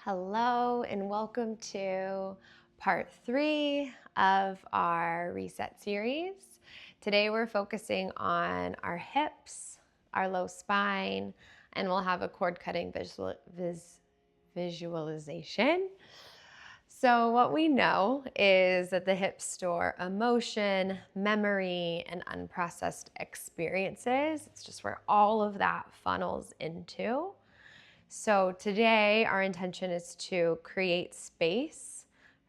Hello and welcome to part 3 of our reset series. Today we're focusing on our hips, our low spine, and we'll have a cord cutting visualization. So what we know is that the hips store emotion, memory, and unprocessed experiences. It's just where all of that funnels into. So today our intention is to create space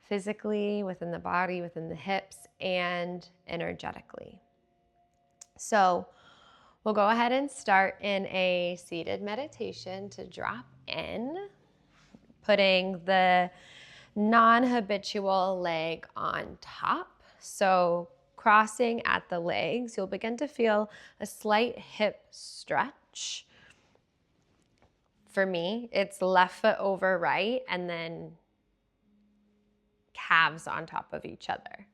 physically within the body, within the hips, and energetically. So we'll go ahead and start in a seated meditation to drop in, putting the non-habitual leg on top. So crossing at the legs, you'll begin to feel a slight hip stretch. For me, it's left foot over right and then calves on top of each other.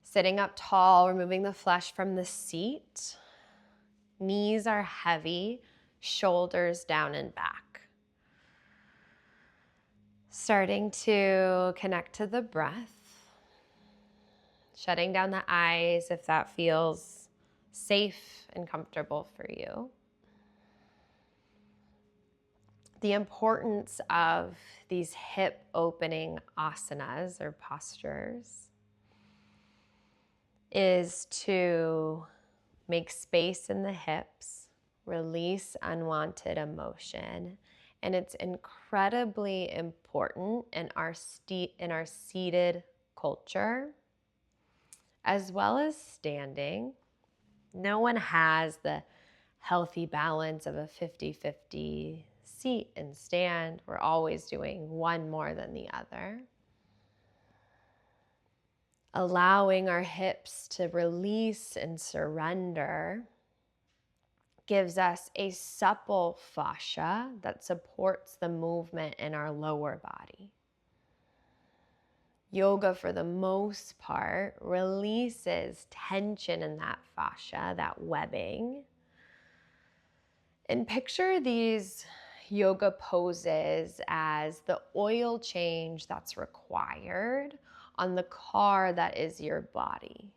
Sitting up tall, removing the flesh from the seat. Knees are heavy, shoulders down and back. Starting to connect to the breath. Shutting down the eyes if that feels safe and comfortable for you. The importance of these hip opening asanas or postures is to make space in the hips, release unwanted emotion, and it's incredibly important in our seated culture as well as standing. No one has the healthy balance of a 50-50 seat and stand. We're always doing one more than the other. Allowing our hips to release and surrender gives us a supple fascia that supports the movement in our lower body. Yoga, for the most part, releases tension in that fascia, that webbing. And picture these yoga poses as the oil change that's required on the car that is your body.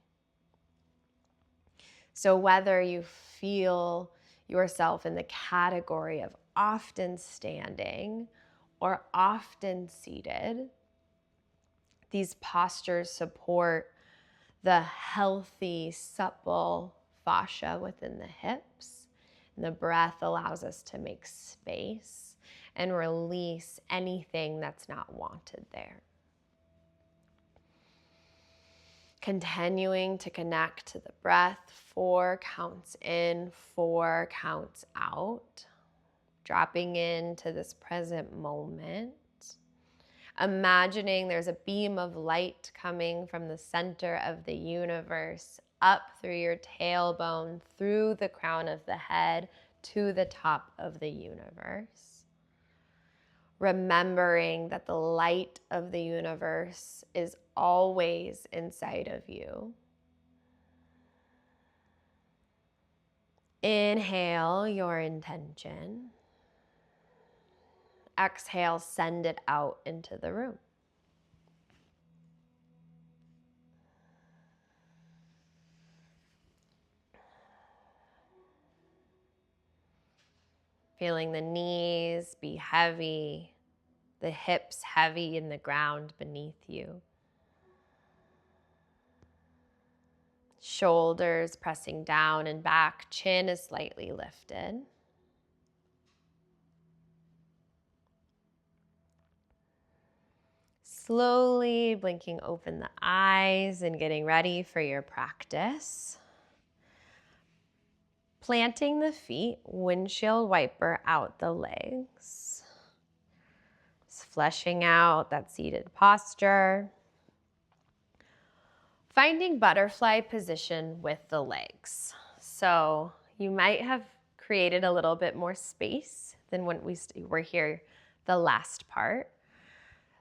So whether you feel yourself in the category of often standing or often seated, these postures support the healthy, supple fascia within the hips. And the breath allows us to make space and release anything that's not wanted there. Continuing to connect to the breath, 4 counts in, 4 counts out. Dropping into this present moment. Imagining there's a beam of light coming from the center of the universe up through your tailbone, through the crown of the head, to the top of the universe. Remembering that the light of the universe is always inside of you. Inhale your intention. Exhale, send it out into the room. Feeling the knees be heavy, the hips heavy in the ground beneath you. Shoulders pressing down and back, chin is slightly lifted. Slowly blinking open the eyes and getting ready for your practice. Planting the feet, windshield wiper out the legs. Just fleshing out that seated posture. Finding butterfly position with the legs. So you might have created a little bit more space than when we were here the last part.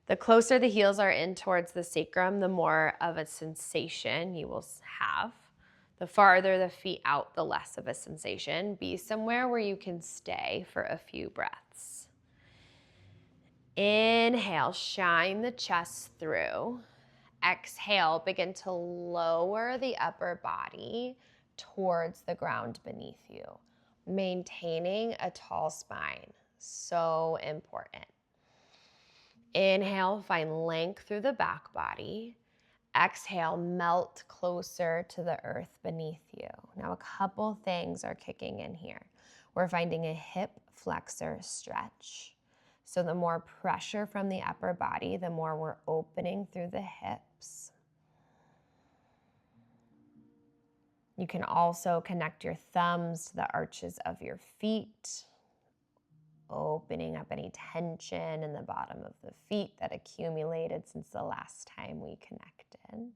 The closer the heels are in towards the sacrum, the more of a sensation you will have. The farther the feet out, the less of a sensation. Be somewhere where you can stay for a few breaths. Inhale, shine the chest through. Exhale, begin to lower the upper body towards the ground beneath you, maintaining a tall spine. So important. Inhale, find length through the back body. Exhale, melt closer to the earth beneath you. Now, a couple things are kicking in here. We're finding a hip flexor stretch. So the more pressure from the upper body, the more we're opening through the hips. You can also connect your thumbs to the arches of your feet, opening up any tension in the bottom of the feet that accumulated since the last time we connected.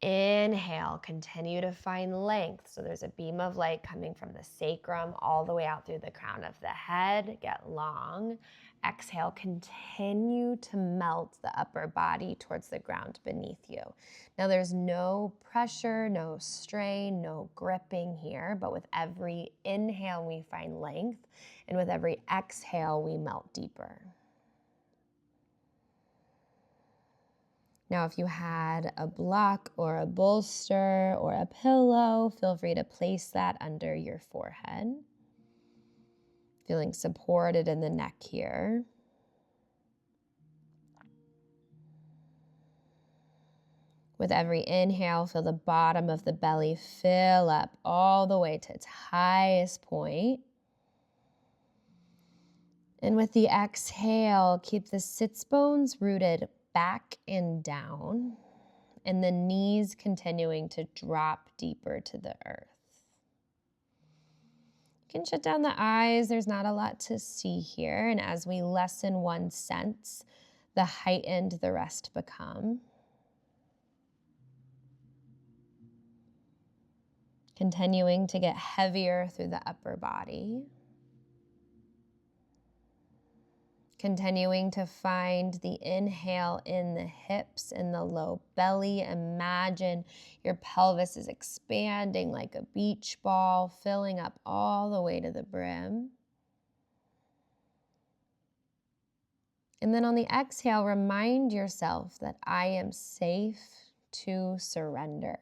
Inhale, continue to find length. So there's a beam of light coming from the sacrum all the way out through the crown of the head. Get long. Exhale, continue to melt the upper body towards the ground beneath you. Now there's no pressure, no strain, no gripping here, but with every inhale we find length, and with every exhale we melt deeper. Now, if you had a block or a bolster or a pillow, feel free to place that under your forehead. Feeling supported in the neck here. With every inhale, feel the bottom of the belly fill up all the way to its highest point. And with the exhale, keep the sits bones rooted back and down, and the knees continuing to drop deeper to the earth. You can shut down the eyes. There's not a lot to see here. And as we lessen one sense, the heightened the rest become. Continuing to get heavier through the upper body. Continuing to find the inhale in the hips and the low belly. Imagine your pelvis is expanding like a beach ball, filling up all the way to the brim. And then on the exhale, remind yourself that I am safe to surrender.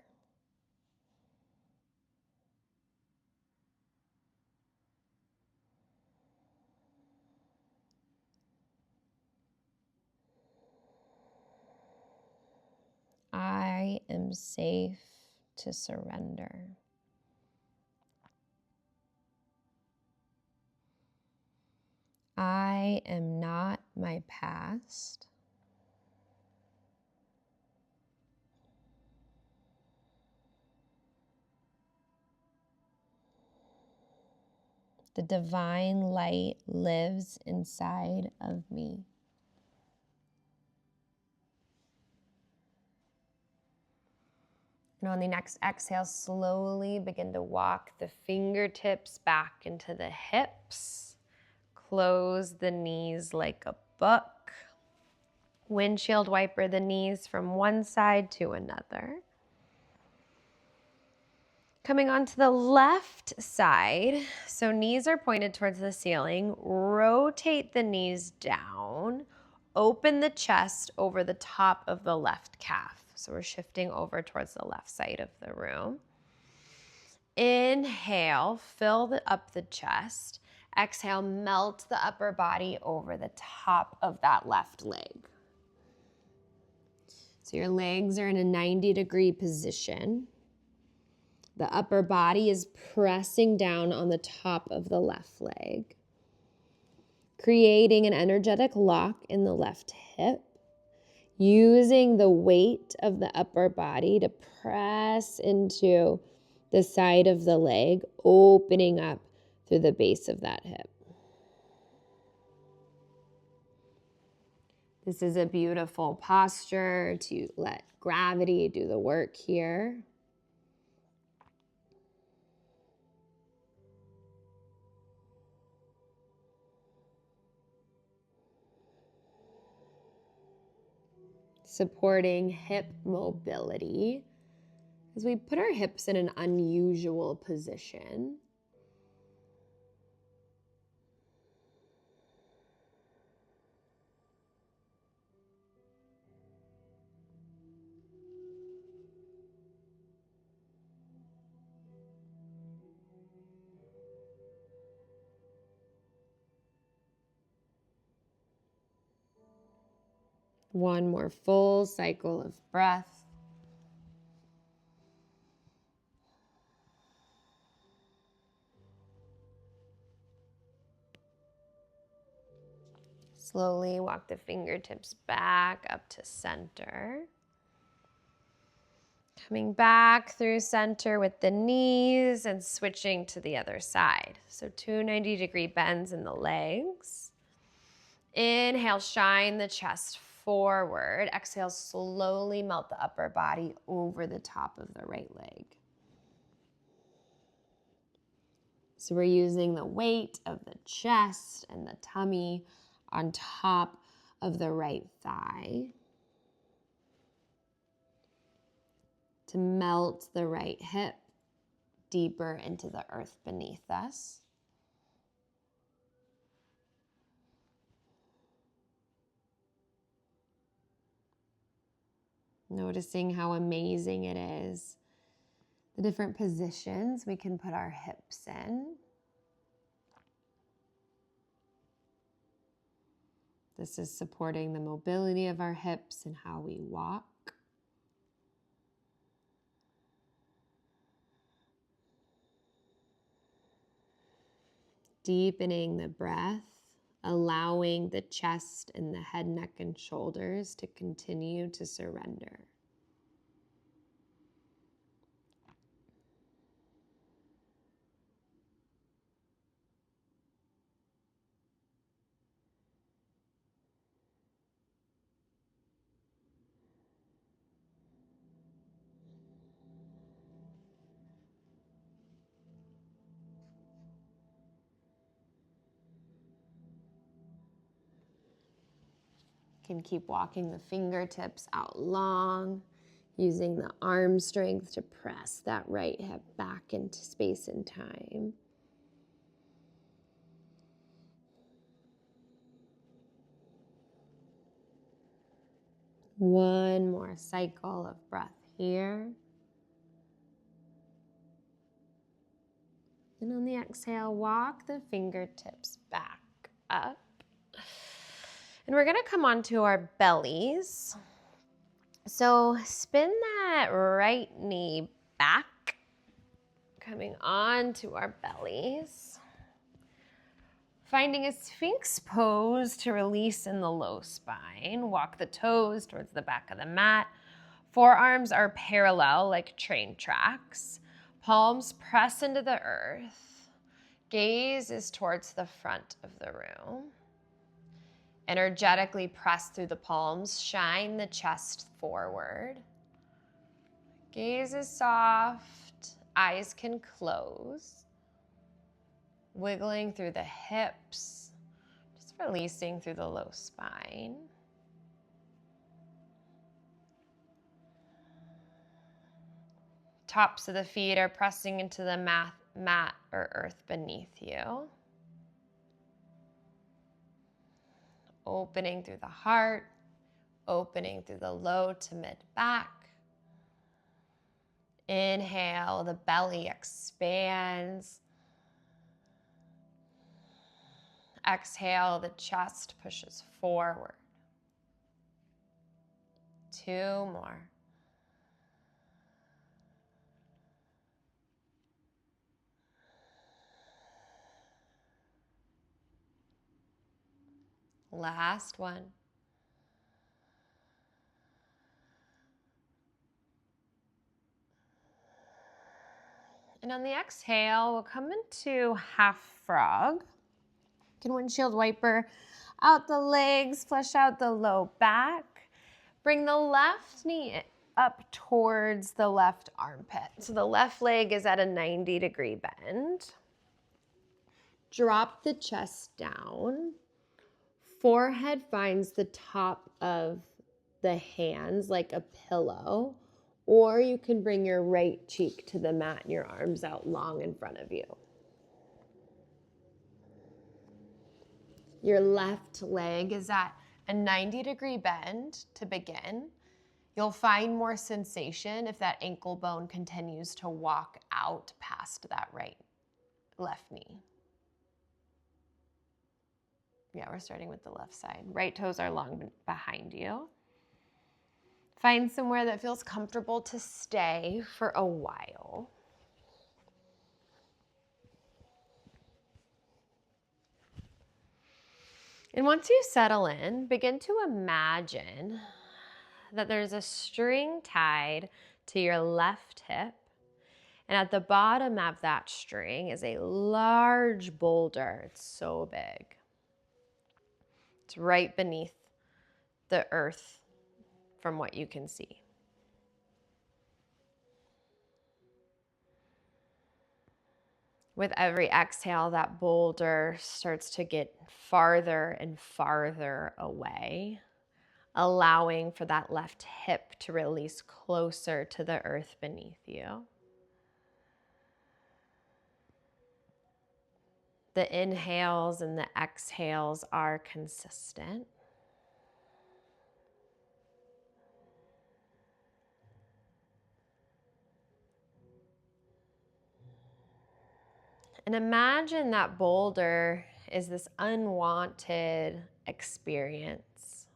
I am safe to surrender. I am not my past. The divine light lives inside of me. And on the next exhale, slowly begin to walk the fingertips back into the hips. Close the knees like a book. Windshield wiper the knees from one side to another. Coming onto the left side, so knees are pointed towards the ceiling. Rotate the knees down. Open the chest over the top of the left calf. So we're shifting over towards the left side of the room. Inhale, fill up the chest. Exhale, melt the upper body over the top of that left leg. So your legs are in a 90-degree position. The upper body is pressing down on the top of the left leg, creating an energetic lock in the left hip, using the weight of the upper body to press into the side of the leg, opening up through the base of that hip. This is a beautiful posture to let gravity do the work here. Supporting hip mobility as we put our hips in an unusual position. One more full cycle of breath. Slowly walk the fingertips back up to center. Coming back through center with the knees and switching to the other side. So 2 90-degree bends in the legs. Inhale, shine the chest forward. Exhale, slowly melt the upper body over the top of the right leg. So we're using the weight of the chest and the tummy on top of the right thigh to melt the right hip deeper into the earth beneath us. Noticing how amazing it is, the different positions we can put our hips in. This is supporting the mobility of our hips and how we walk. Deepening the breath, allowing the chest and the head, neck, and shoulders to continue to surrender. Can keep walking the fingertips out long, using the arm strength to press that right hip back into space and time. One more cycle of breath here. And on the exhale, walk the fingertips back up. And we're going to come onto our bellies. So spin that right knee back, coming onto our bellies. Finding a Sphinx pose to release in the low spine. Walk the toes towards the back of the mat. Forearms are parallel like train tracks. Palms press into the earth. Gaze is towards the front of the room. Energetically press through the palms. Shine the chest forward. Gaze is soft. Eyes can close. Wiggling through the hips. Just releasing through the low spine. Tops of the feet are pressing into the mat or earth beneath you. Opening through the heart, opening through the low to mid back. Inhale, the belly expands. Exhale, the chest pushes forward. 2 more. Last one. And on the exhale, we'll come into half frog. You can windshield wiper out the legs, flush out the low back. Bring the left knee up towards the left armpit. So the left leg is at a 90-degree bend. Drop the chest down. Forehead finds the top of the hands like a pillow, or you can bring your right cheek to the mat and your arms out long in front of you. Your left leg is at a 90-degree bend to begin. You'll find more sensation if that ankle bone continues to walk out past that left knee. Yeah, we're starting with the left side. Right toes are long behind you. Find somewhere that feels comfortable to stay for a while. And once you settle in, begin to imagine that there's a string tied to your left hip. And at the bottom of that string is a large boulder. It's so big. It's right beneath the earth from what you can see. With every exhale, that boulder starts to get farther and farther away, allowing for that left hip to release closer to the earth beneath you. The inhales and the exhales are consistent. And imagine that boulder is this unwanted experience.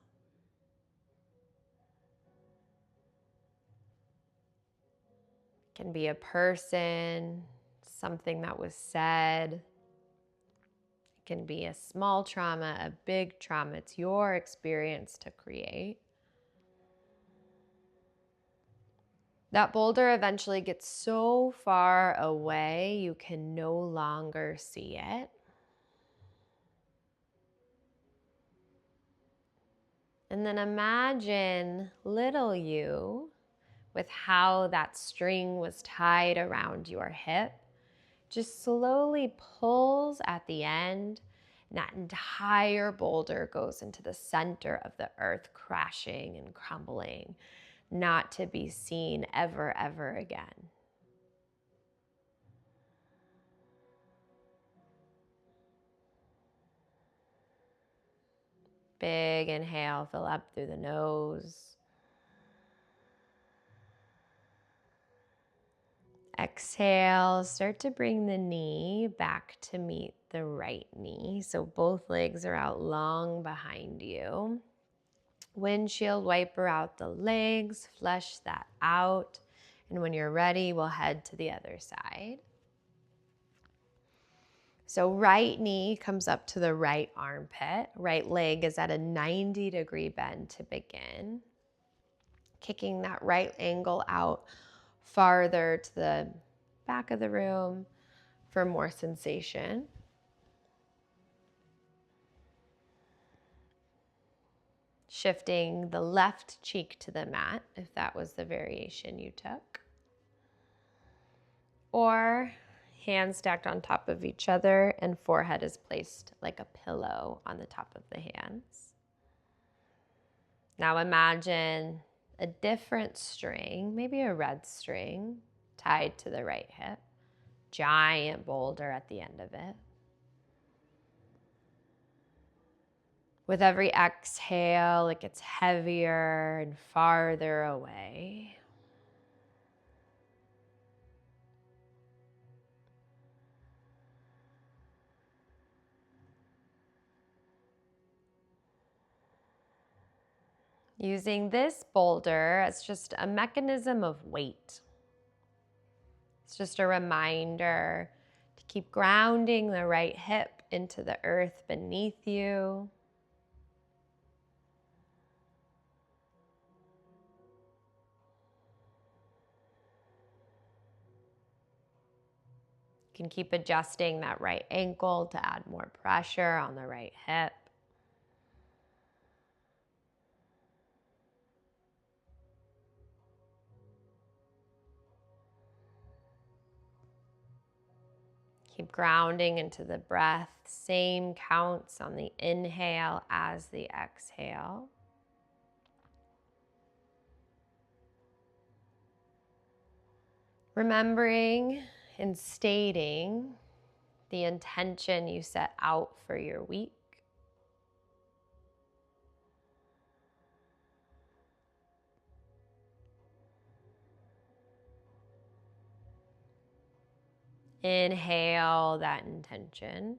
It can be a person, something that was said. It can be a small trauma, a big trauma. It's your experience to create. That boulder eventually gets so far away, you can no longer see it. And then imagine little you with how that string was tied around your hip, just slowly pulls at the end, and that entire boulder goes into the center of the earth, crashing and crumbling, not to be seen ever, ever again. Big inhale, fill up through the nose. Exhale, start to bring the knee back to meet the right knee. So both legs are out long behind you. Windshield wiper out the legs, flush that out. And when you're ready, we'll head to the other side. So right knee comes up to the right armpit. Right leg is at a 90-degree bend to begin. Kicking that right ankle out farther to the back of the room for more sensation. Shifting the left cheek to the mat if that was the variation you took. Or hands stacked on top of each other and forehead is placed like a pillow on the top of the hands. Now imagine a different string, maybe a red string, tied to the right hip. Giant boulder at the end of it. With every exhale, it gets heavier and farther away. Using this boulder as just a mechanism of weight. It's just a reminder to keep grounding the right hip into the earth beneath you. You can keep adjusting that right ankle to add more pressure on the right hip. Keep grounding into the breath. Same counts on the inhale as the exhale. Remembering and stating the intention you set out for your week. Inhale that intention.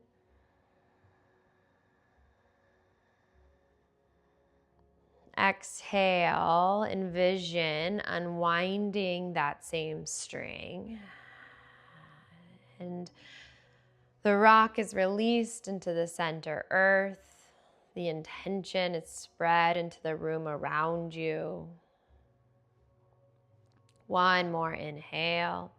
exhale, envision unwinding that same string. And the rock is released into the center earth. The intention is spread into the room around you. One more inhale.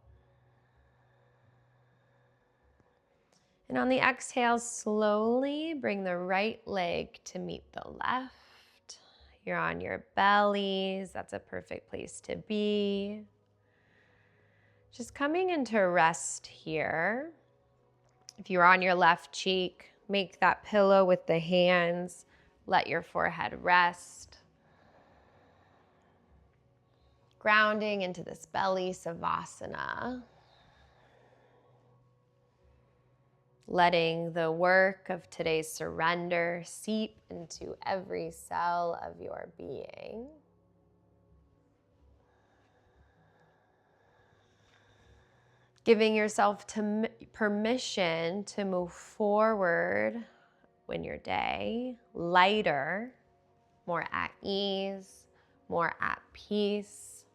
And on the exhale, slowly bring the right leg to meet the left. You're on your bellies. That's a perfect place to be. Just coming into rest here. If you're on your left cheek, make that pillow with the hands. Let your forehead rest. Grounding into this belly savasana. Letting the work of today's surrender seep into every cell of your being. Giving yourself permission to move forward in your day, lighter, more at ease, more at peace,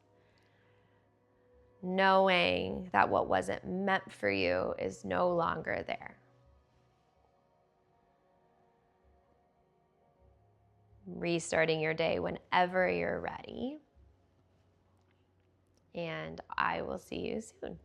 knowing that what wasn't meant for you is no longer there. Restarting your day whenever you're ready. And I will see you soon.